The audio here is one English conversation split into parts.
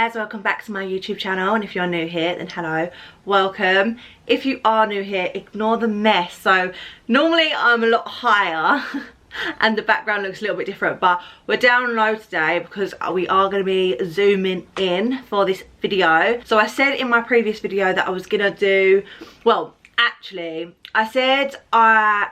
guys, welcome back to my YouTube channel, and if you're new here then hello, welcome. If you are new here, ignore the mess. So normally I'm a lot higher and the background looks a little bit different, but we're down low today because we are going to be zooming in for this video. So I said in my previous video that I was going to do, well actually I said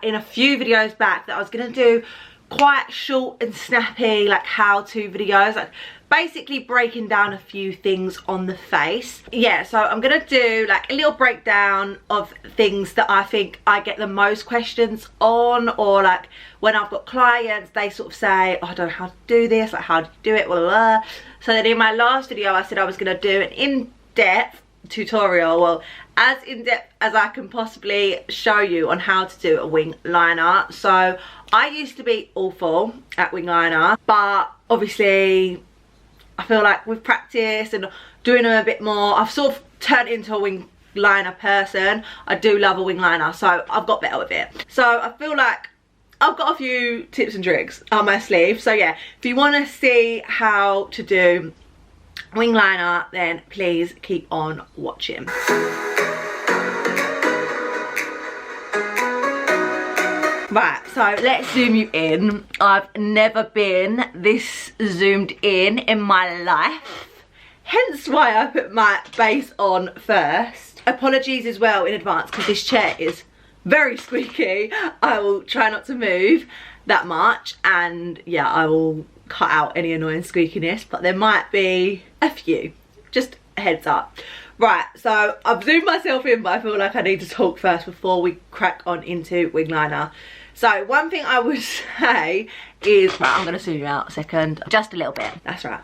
in a few videos back that I was going to do quite short and snappy like how-to videos, like basically breaking down a few things on the face. Yeah, so I'm gonna do like a little breakdown of things that I think I get the most questions on, or like when I've got clients they sort of say, oh, I don't know how to do this, like how do you do it, blah, blah, blah. So then in my last video I said I was gonna do an in-depth tutorial, well as in-depth as I can possibly show you on how to do a wing liner. So I used to be awful at wing liner, but obviously I feel like with practice and doing them a bit more, I've sort of turned into a wing liner person. I do love a wing liner, so I've got better with it. So I feel like I've got a few tips and tricks on my sleeve. So yeah, if you want to see how to do wing liner, then please keep on watching. Right, so let's zoom you in. I've never been this zoomed in my life. Hence why I put my base on first. Apologies as well in advance because this chair is very squeaky. I will try not to move that much, and yeah, I will cut out any annoying squeakiness, but there might be a few. Just a heads up. Right, so I've zoomed myself in, but I feel like I need to talk first before we crack on into wing liner. So one thing I would say is, right, I'm going to zoom you out a second, just a little bit, that's right,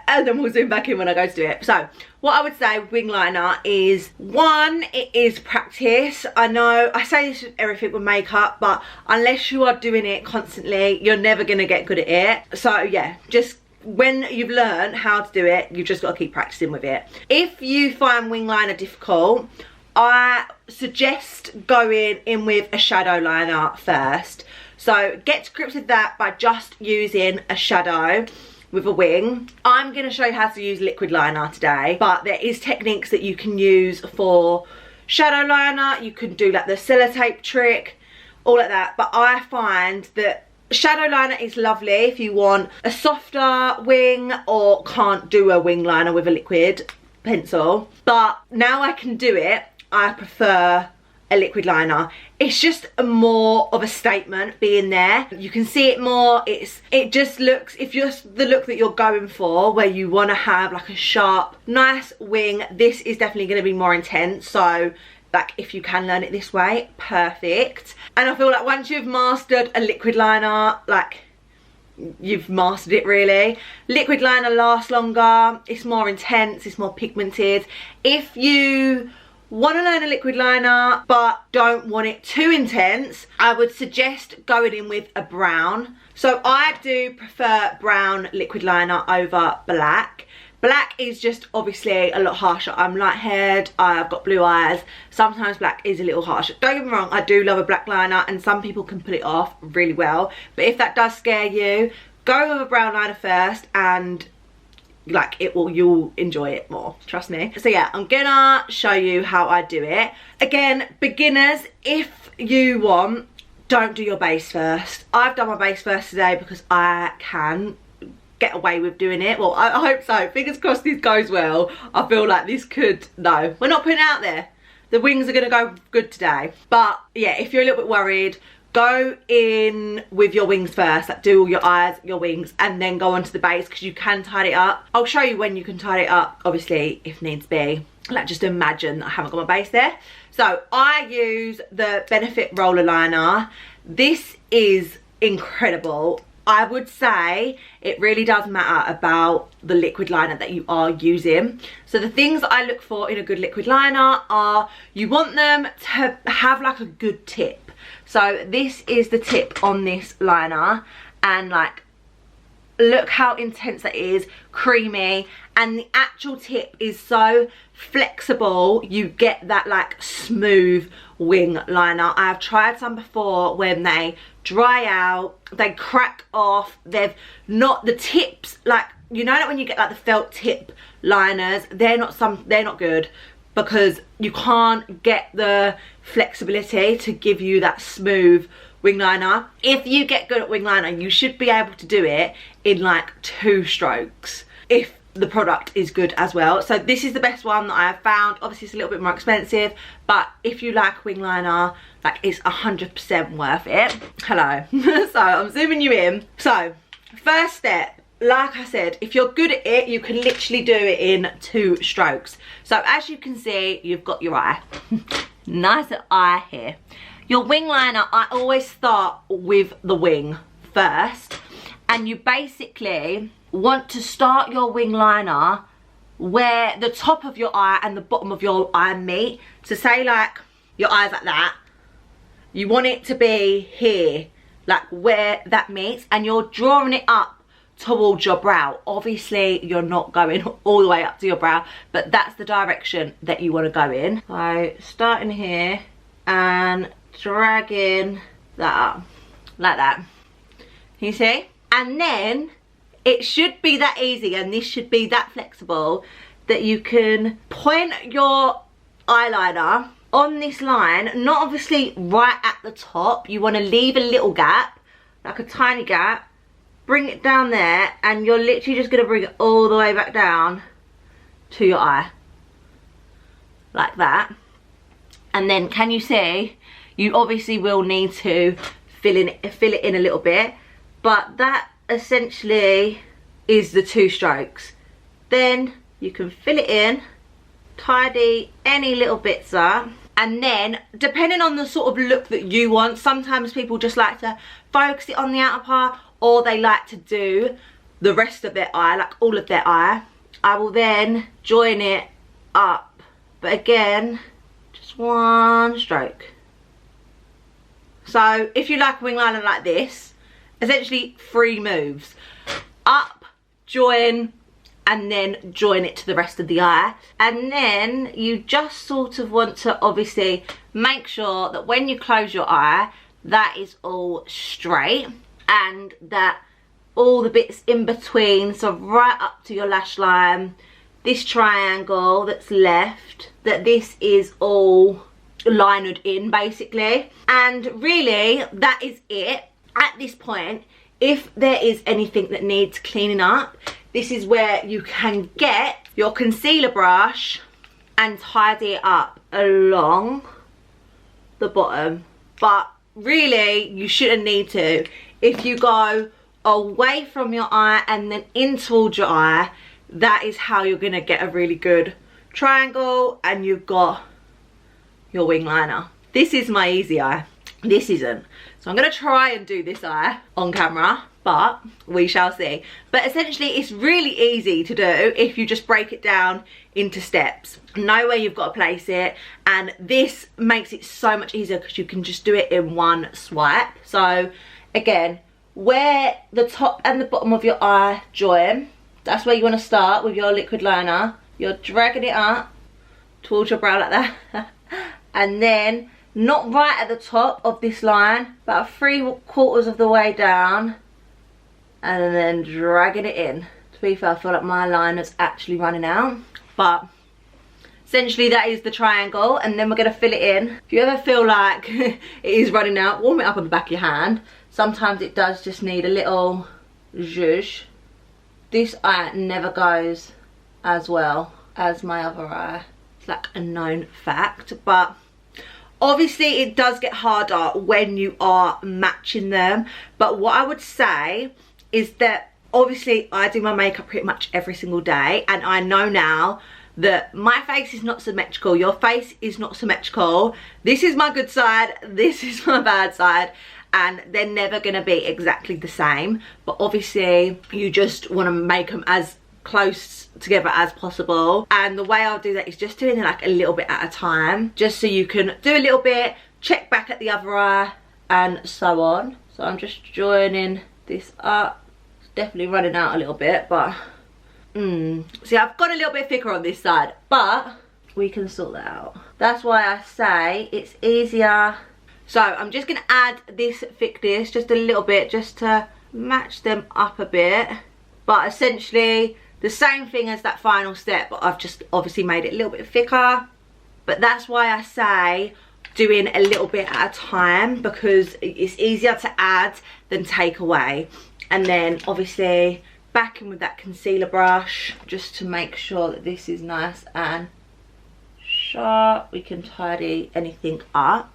and then we'll zoom back in when I go to do it. So what I would say with wing liner is, one, it is practice. I know I say this with everything with makeup, but unless you are doing it constantly, you're never going to get good at it. So yeah, just when you've learned how to do it, you've just got to keep practicing with it. If you find wing liner difficult, I suggest going in with a shadow liner first. So get to grips with that by just using a shadow with a wing. I'm going to show you how to use liquid liner today, but there is techniques that you can use for shadow liner. You can do like the sellotape trick, all like that, but I find that shadow liner is lovely if you want a softer wing or can't do a wing liner with a liquid pencil. But now I can do it, I prefer a liquid liner. It's just more of a statement being there. You can see it more. It just looks, if you're the look that you're going for, where you want to have like a sharp, nice wing, this is definitely going to be more intense. So like if you can learn it this way, perfect. And I feel like once you've mastered a liquid liner, like you've mastered it really. Liquid liner lasts longer, it's more intense, it's more pigmented. If you want to learn a liquid liner but don't want it too intense, I would suggest going in with a brown. So I do prefer brown liquid liner over black. Black is just obviously a lot harsher. I'm light haired, I've got blue eyes, sometimes black is a little harsher. Don't get me wrong, I do love a black liner and some people can pull it off really well, but if that does scare you, go with a brown liner first and like you'll enjoy it more, trust me. So yeah, I'm gonna show you how I do it. Again, beginners, if you want, don't do your base first. I've done my base first today because I can get away with doing it. Well, I hope so. Fingers crossed this goes well. I feel like this could, no, we're not putting it out there. The wings are gonna go good today. But yeah, if you're a little bit worried, go in with your wings first, like do all your eyes, your wings, and then go on to the base because you can tidy it up. I'll show you when you can tidy it up, obviously, if needs be. Like just imagine I haven't got my base there. So I use the Benefit Roller Liner. This is incredible. I would say it really does matter about the liquid liner that you are using. So the things I look for in a good liquid liner are, you want them to have like a good tip. So this is the tip on this liner, and like look how intense that is, creamy, and the actual tip is so flexible. You get that like smooth wing liner. I have tried some before when they dry out, they crack off, they've not, the tips, like, you know, like when you get like the felt tip liners, they're not good, because you can't get the flexibility to give you that smooth wing liner. If you get good at wing liner, you should be able to do it in like 2 strokes if the product is good as well. So this is the best one that I have found. Obviously it's a little bit more expensive, but if you like wing liner, like, it's 100% worth it. Hello. So I'm zooming you in. So first step, like I said, if you're good at it, you can literally do it in 2 strokes. So as you can see, you've got your eye. Nice eye here. Your wing liner, I always start with the wing first, and you basically want to start your wing liner where the top of your eye and the bottom of your eye meet. So say like your eye's like that, you want it to be here, like where that meets, and you're drawing it up towards your brow. Obviously you're not going all the way up to your brow, but that's the direction that you want to go in. So starting here and dragging that up like that, you see? And then it should be that easy, and this should be that flexible, that you can point your eyeliner on this line, not obviously right at the top. You want to leave a little gap, like a tiny gap, bring it down there, and you're literally just going to bring it all the way back down to your eye, like that. And then, can you see, you obviously will need to fill it in a little bit, but that essentially is the 2 strokes. Then you can fill it in, tidy any little bits up, and then depending on the sort of look that you want, sometimes people just like to focus it on the outer part, or they like to do the rest of their eye, like all of their eye. I will then join it up, but again, just 1 stroke. So if you like a wing liner like this, essentially 3 moves: up, join, and then join it to the rest of the eye. And then you just sort of want to obviously make sure that when you close your eye, that is all straight, and that all the bits in between, so right up to your lash line, this triangle that's left, that this is all linered in basically. And really that is it. At this point, if there is anything that needs cleaning up, this is where you can get your concealer brush and tidy it up along the bottom. But really you shouldn't need to. If you go away from your eye and then in towards your eye, that is how you're gonna get a really good triangle, and you've got your wing liner. This is my easy eye, this isn't. So I'm gonna try and do this eye on camera, but we shall see. But essentially it's really easy to do if you just break it down into steps. Know where you've got to place it, and this makes it so much easier because you can just do it in 1 swipe. So again, where the top and the bottom of your eye join, that's where you want to start with your liquid liner. You're dragging it up towards your brow like that. And then not right at the top of this line, about 3/4 of the way down, and then dragging it in. To be fair, I feel like my liner's actually running out, but essentially that is the triangle. And then we're going to fill it in. If you ever feel like it is running out, warm it up on the back of your hand. Sometimes it does just need a little zhuzh. This eye never goes as well as my other eye. It's like a known fact, but obviously it does get harder when you are matching them. But what I would say is that obviously I do my makeup pretty much every single day, and I know now that my face is not symmetrical, your face is not symmetrical. This is my good side, this is my bad side, and they're never gonna be exactly the same. But obviously you just want to make them as close together as possible, and the way I'll do that is just doing it like a little bit at a time, just so you can do a little bit, check back at the other eye, and so on. So I'm just joining this up definitely running out a little bit, but see, I've got a little bit thicker on this side, but we can sort that out. That's why I say it's easier. So I'm just gonna add this thickness just a little bit, just to match them up a bit. But essentially the same thing as that final step, but I've just obviously made it a little bit thicker. But that's why I say doing a little bit at a time, because it's easier to add than take away. And then obviously back in with that concealer brush, just to make sure that this is nice and sharp. We can tidy anything up.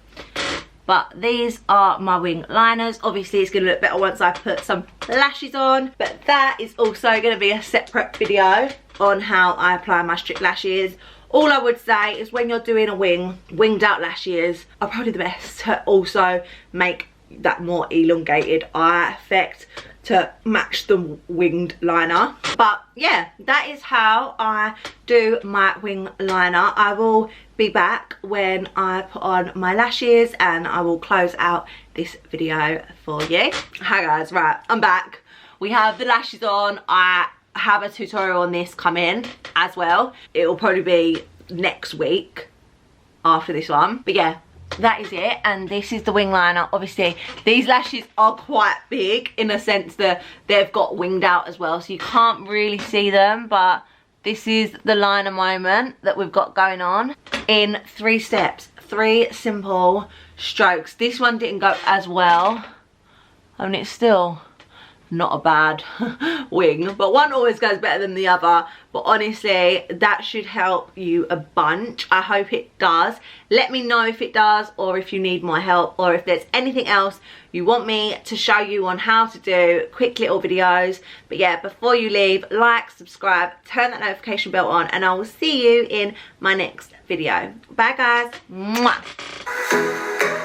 But these are my wing liners. Obviously it's going to look better once I put some lashes on, but that is also going to be a separate video on how I apply my strict lashes. All I would say is when you're doing a winged out lashes are probably the best to also make that more elongated eye effect to match the winged liner. But yeah, that is how I do my wing liner. I will be back when I put on my lashes and I will close out this video for you. Hi guys, right, I'm back. We have the lashes on. I have a tutorial on this coming as well. It will probably be next week after this one, but yeah, that is it. And this is the wing liner. Obviously these lashes are quite big in a sense that they've got winged out as well, so you can't really see them, but this is the liner moment that we've got going on in 3 steps, 3 simple strokes. This one didn't go as well. I mean, it's still not a bad wing, but one always goes better than the other. But honestly, that should help you a bunch. I hope it does. Let me know if it does, or if you need more help, or if there's anything else you want me to show you on how to do. Quick little videos. But yeah, before you leave, like, subscribe, turn that notification bell on, and I will see you in my next video. Bye guys. Mwah.